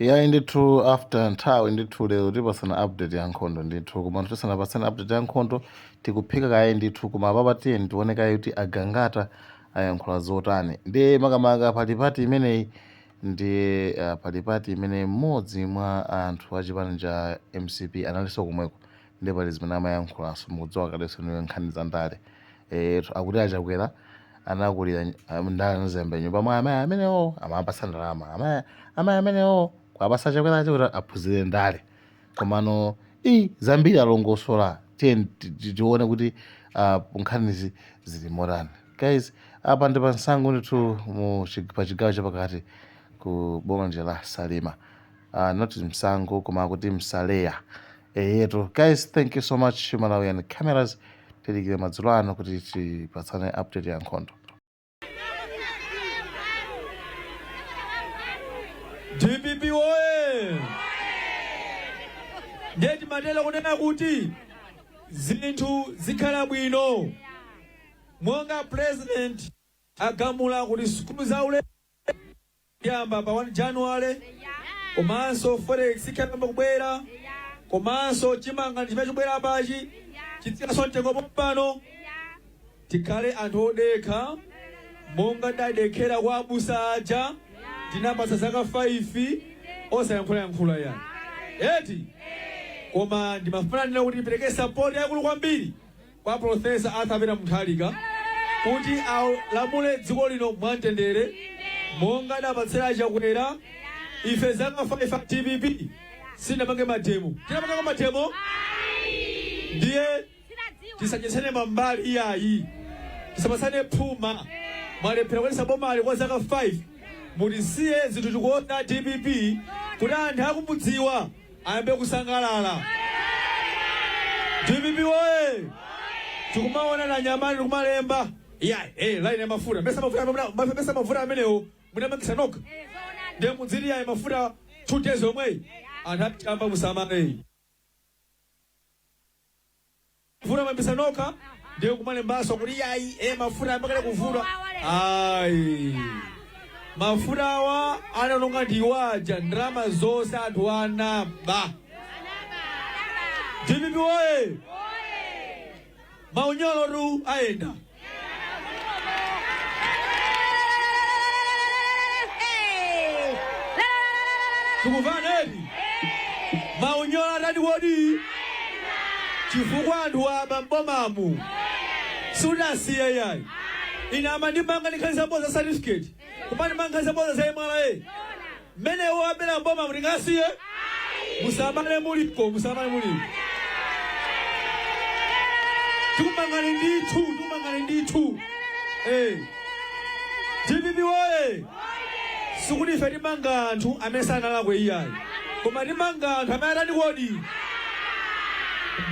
ya indithu after nthawi ndithu lero tipasana update ya nkhondo ndithu koma tisana pasana update ya nkhondo tikuphika kaye ndithu koma papa tiye ndione kaye kuti agangata ayankhula zotani ndi makamaka palipati imeneyi ndi palipati imene mmodzi mwa anthu achipani cha MCP analinso kumweko ndi pali zimene amayankhulanso mukudziwa kadenso niwe nkhani za ndale akuti achakwera anakulira ndale nozembe nyumba mwa amayi amenewo amapasa ndalama amayi amenewo kwapasa chakwera kuti aphunzire ndale komano zambiri alongosola tiye tione kuti nkhanizi zili motani. Guys, apa ndi pansango ndithu pa chigawo chapakati ku boma la Salima, not Msango koma kuti Msaleya yetu. Guys, thank you so much Malawian Cameras tilikire madzulo ano kuti tipatsane update ya nkhondo. DPP oye! Ndeti madela kunena kuti zinthu zikhala bwino. Monga president agamula kuti sukulu zaule yamba pa 1 January komanso forex ikayamba kubwera komanso chimanga chimene chikubwera pachi chitsikaso mtengo pompano tikhale anthu odekha monga tadekera kwa abusa aja tinapasa zaka 5 osayankhula yani eti koma ndimafuna ndina kuti tipereke support yakulu kwambiri kwa Professor Arthur Peter Mutharika kuti alamule dziko lino mwamtendere monga adapatsira chakwera ife zaka 5 TPP sinapange matemo tinapanga matemo ndiye tisachesane mambali iyayi tisapasane phuma mwalephera kwesa bomali kwa zaka 5 mulisiye zinthu tikuona TPP kuti anthu akumudziwa ayambe kusangalala. TPP oye tikumaona na nyamani tikumalemba line ya mafuta mesa mafuta amenewo munamangisa noka ndiye mudziri ya mafuta 2 days omwe anthu achamba musamale mafuta mambisa noka ndiye kumalembaso kuti mafuta amakale kuvula mafuta awa analonga ndiwaja ndrama zonse anthu anaba. DPP oye maunyolo ru aenda tukuvanedi maunyolo atati wodi chifukwa anthu aba mbomamu sudasiye yayi inama ndimanga ndikhalisa boza certificate kumani manghalisa boza za imala mene wabela mbomamu ndingasiye musamale muliko Tumangani nditu. DPP oye sukudi fe dimanga anthu amesana lakwe iyayi koma dimanga anthu amene atati kodi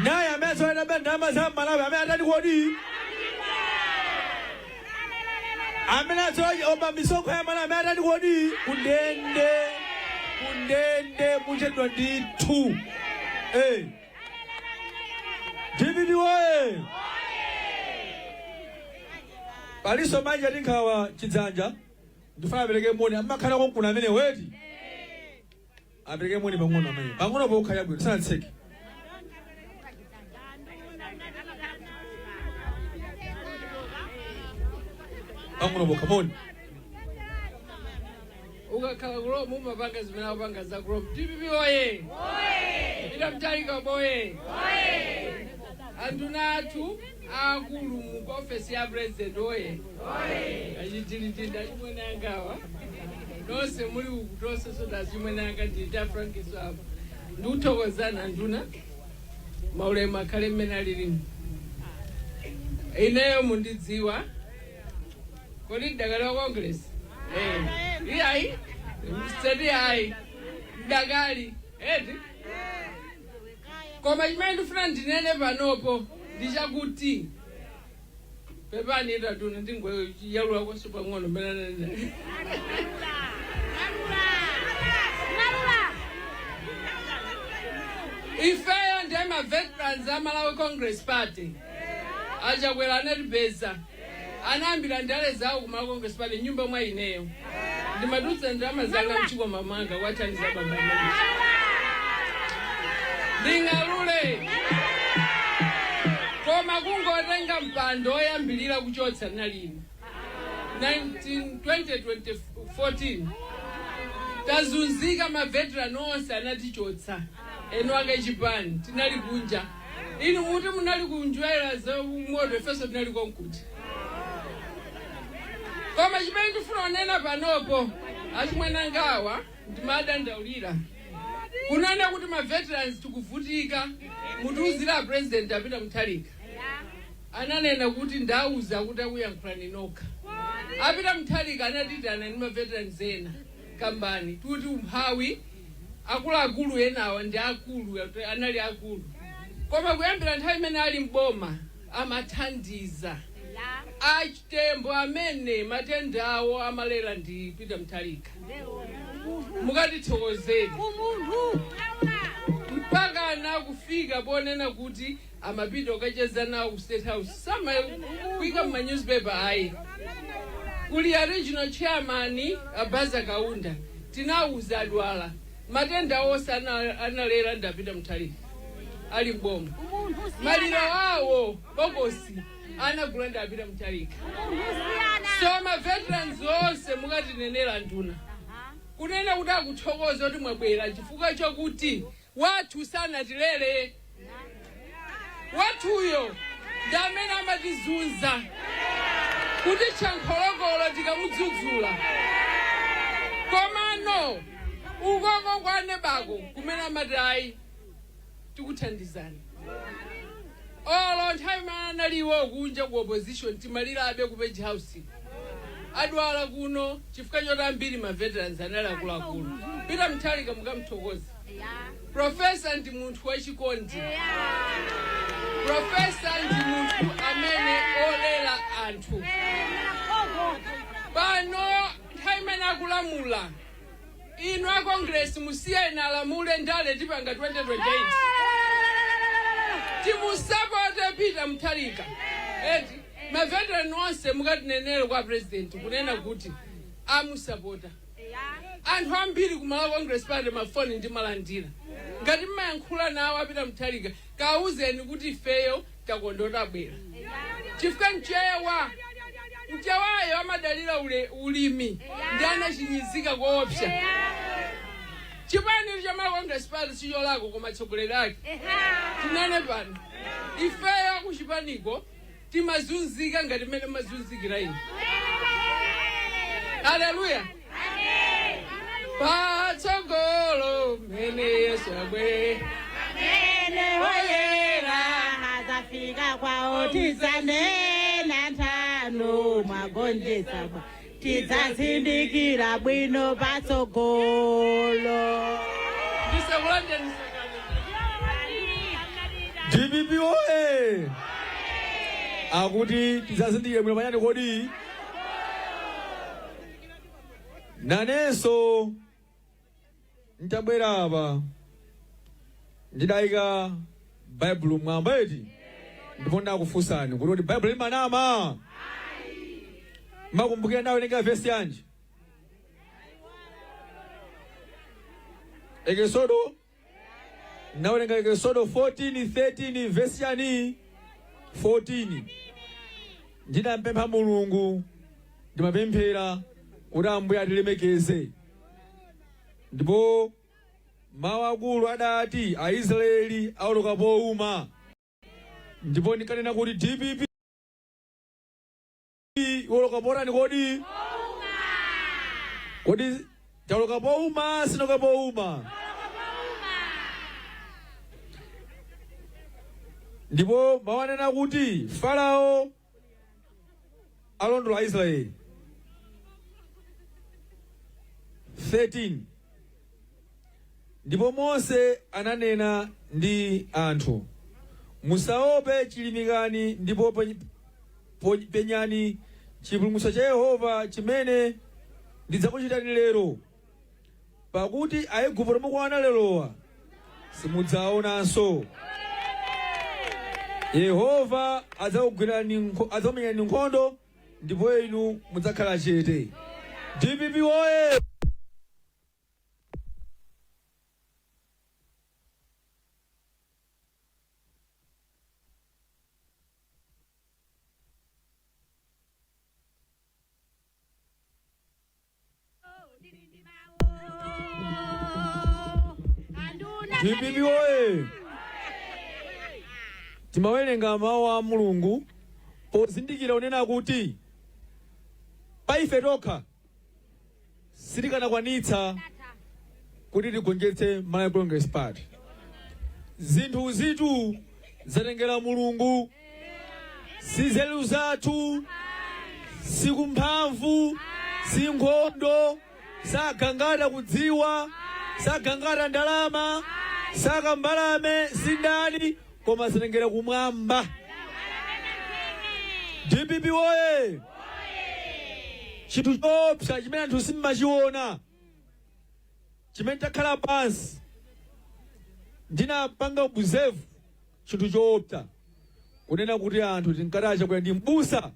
naye ameso ena ndalama za Malawi amene atati kodi amene atati oba misonko ya Malawi amene atati kodi kundende muchedwa ndithu. DPP oye paliso manja tinkawa chidzanja ndifuna apereke moni amakhala konkuna amene weti apereke moni pang'ono amene pang'ono pokha yabwino sanatseke pang'ono pokha moni ukakhala kulo mumapanga zimene akupanga za kulo. DPP oye Peter Mutharika boye anduna athu akulu mu office ya president oye achitili ndachimwe nangawa nonse muli ukutose soda chimwe nanga ndita Frank Swap nduthokozana anduna maulemu akhale mmene alili ineyo mundidziwa kodi ndakali wa Congress iyayi mstedi ayi ndakali eti koma chimene ndifuna ndinene panopo ndichakuti pepani itatuna ndingwe yalula kwaso pang'ono menanena ifeyo ndiye ma-veterans Malawi Congress Party achakwera anatipeza anayambira ndale zawo ku Malawi Congress Party nyumba mwa ineyo ndimadutsa ndalama zanga mchiko mamanga kwathandiza bamba mali ndingalule koma kungotenga mpando oyambilira kuchotsa nalino 2014 tazunzika maveterani onse anatichotsa eno ake chipani tinali kunja inu muti munali kunjwera za umoto ifeso tinali konkuti koma chimene ndifuna kunena panopo achimwena ngawa ndimadandaulira kunena kuti maveterans tikuvutika mutiuzira president apita Mutharika ananena kuti ndauza kuti akuyankhulani nokha apita Mutharika anatitana ndi maveterans ena kambani kuti umphawi akuluakulu enawa ndi akulu anali akulu koma kuyambira nthawi imene ali mboma amathandiza achitembo amene matenda awo amalera ndi Peter Mutharika mukatithokozeni mpaka nakufika ponena kuti amapita okacheza nawo ku State House sama kuika mu newspaper ayi kuli a regional chairman Abaza Kaunda tinauza adwala matenda onse analera ndi Peter Mutharika ali mboma maliro awo bogosi anagula ndi Peter Mutharika so ma veterans onse mukatinenera nduna kunena kuti akuthokoza kuti mwabwera chifukwa chokuti wathu sanatilere wathuyo ndi amene amatizunza kuti chankholokolo tikamudzudzula komano ukoko kwane bako kumene amatayi tikuthandizani olo nthawi manaliwo kunja ku opposition timalirabe ku Page House adwala kuno chifukwa choti ambiri ma veterans anali akuluakulu Peter Mutharika mukamthokoza professor ndi munthu wachikondi professor ndi munthu amene olera anthu pano nthawi imene akulamula inu a Congress musiyeni alamule ndale tipanga 2028 timusapote Peter Mutharika eti maveterani onse mukatinenera kwa president kunena kuti amusapota anthu ambiri kumala Congress party mafoni ndi malandira ngati mmayankhula nawo a Peter Mutharika kauzeni kuti ifeyo takondota bwera chifukwa mchewayo amadalira ulimi ndi anachinyizika koopsa chipani cha Congress party siyo lako koma tsogolero lake tinene pano ifeyo kuchipaniko timazunzika ngati mmene mazunzikira ino haleluya patsogolo mene Yesu abwere amene oyera azafika kwawo tizanena nthano mwagonjesa tidzazindikira bwino patsogolo DPP oye akuti tidzazindikira bwino panyani kodi nanenso ntabwera apa ndidayika Bible mwamba eti ndipo ndakufunsani kuti Bible limanama makumbukira nawe nenga verse yanji Exodo nawe nenga Exodo 14:13 verse yani 14 ndinampempha Mulungu ndimapemphera kuti Ambuye atilemekeze ndipo mawu akulu adati Aisraeli awoloka powuma ndipo ndikanena kuti DPP woloka porani kodi kodi tawoloka powuma sinoka powuma ndipo mawanena kuti Farao alondola Israeli 13 ndipo Mose ananena ndi anthu musaope chilimikani ndipo penyani chipulumutso cha Yehova chimene ndidzakuchitani lero pakuti Aigupto mukuona lerowa simudzaonanso Yehova adzakugwirani adzamenyani nkhondo ndipo inu mudzakhala chete DPP oye! DPP oye! Timawerenga mawu a Mulungu pozindikira unena kuti paife tokha sitikanakwanitsa kuti tigonjetse Malawi Congress Party. Zinthu zitu zatengera Mulungu, si nzeru zathu, si kumphamvu, si nkhondo, sagangata kudziwa, sagangata ndalama, sakambalame, si ndani, koma zatengera kumwamba. DPP oye! Chinthu chopsa chimene anthu simmachiona, chimene takhala pansi ndinapanga ubuzevu, chinthu chopsa kunena kuti anthu tinkatacha kuya ndi mbusa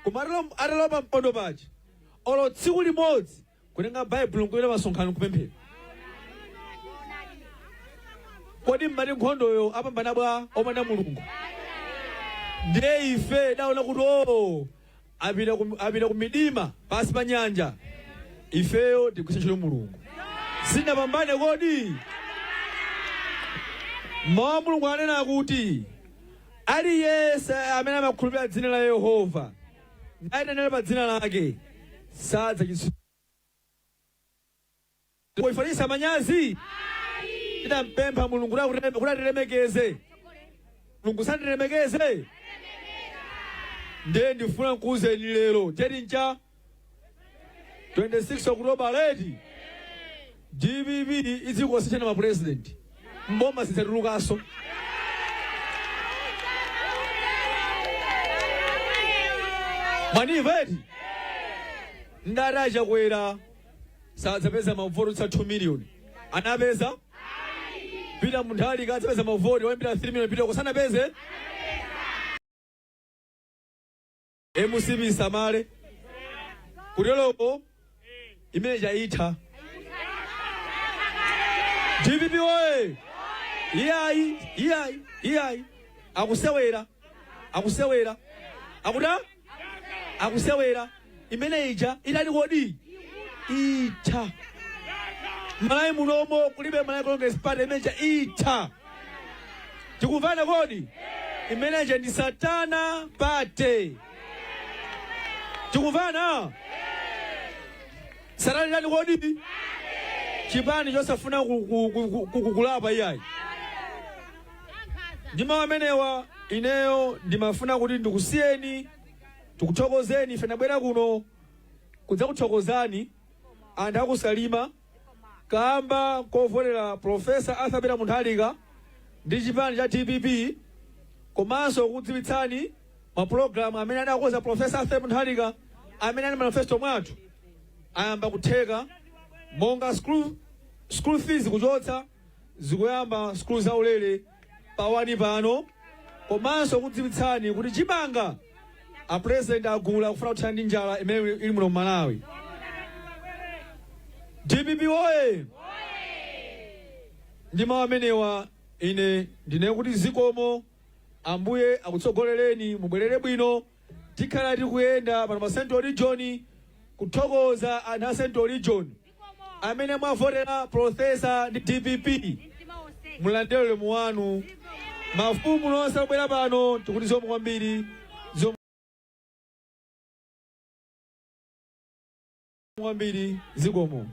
koma atalopa mpondo paja olo tsiku limodzi kutenga baibulo nkuita masonkhano kupemphera. Kodi mmati nkhondoyo apambana bwa omanda Mulungu? Ndiye ife daona kuti apita ku midima pasi pa nyanja, ifeyo tikusenchero Mulungu sinapambane. Kodi mawu a Mulungu anena kuti aliyense amene amakhulupirira dzina la Yehova nayitanira pa dzina lake sadzachitsidwa. Kuifanisa manyazi tinampempha Mulungu kuti atilemekeze. Mulungu sandilemekeze? Ndiye ndifuna nkuuzeni lero teti ncha 26 October leti DPP izikosechana ma president mboma zitulukaso. Maniveti ndaraja kwera sadzapeza mavoto tsa 2 million anapeza pita munthali kadzapeza mavoto wambira 3 million pita kusana peze MCB samale kuleloko imene chaitha. DPP oye! Iyayi akusewera akusewera imene ija idali kodi itha. Malawi munomo kulibe Malawi Congress Party imene itha. Tikuvana kodi imene ija ndi Satana Party. Tikuvana Satana idali kodi chipani chosafuna kukulapa iyayi. Ndima amenewa ineyo ndimafuna kuti ndikusiyeni tikuthokozeni ife nabwera kuno kudza kuthokozani anthu akusalima kamba kovotera Professor Arthur Peter Mutharika ndi chipani cha DPP komanso kudziwitsani mapulogalamu amene adakonza Professor Arthur Mutharika amene ali manifesto mwathu ayamba kutheka monga school fees kuchotsa zikuyamba school zaulere pawani pano komanso kudziwitsani kuti chibanga a president agula kufuna kuthana ndi njala imene ili muno Malawi. DPP oye! Ndi mawu amenewa ine ndine kuti zikomo Ambuye akutsogolereni mubwerere bwino tikhala tikuyenda pano pa Central Region kuthokoza anthu a Central Region amene mwavotera Professor ndi DPP mulandere muwanu. Mafumu nonse abwera pano tikuti zikomo kwambiri zikomo.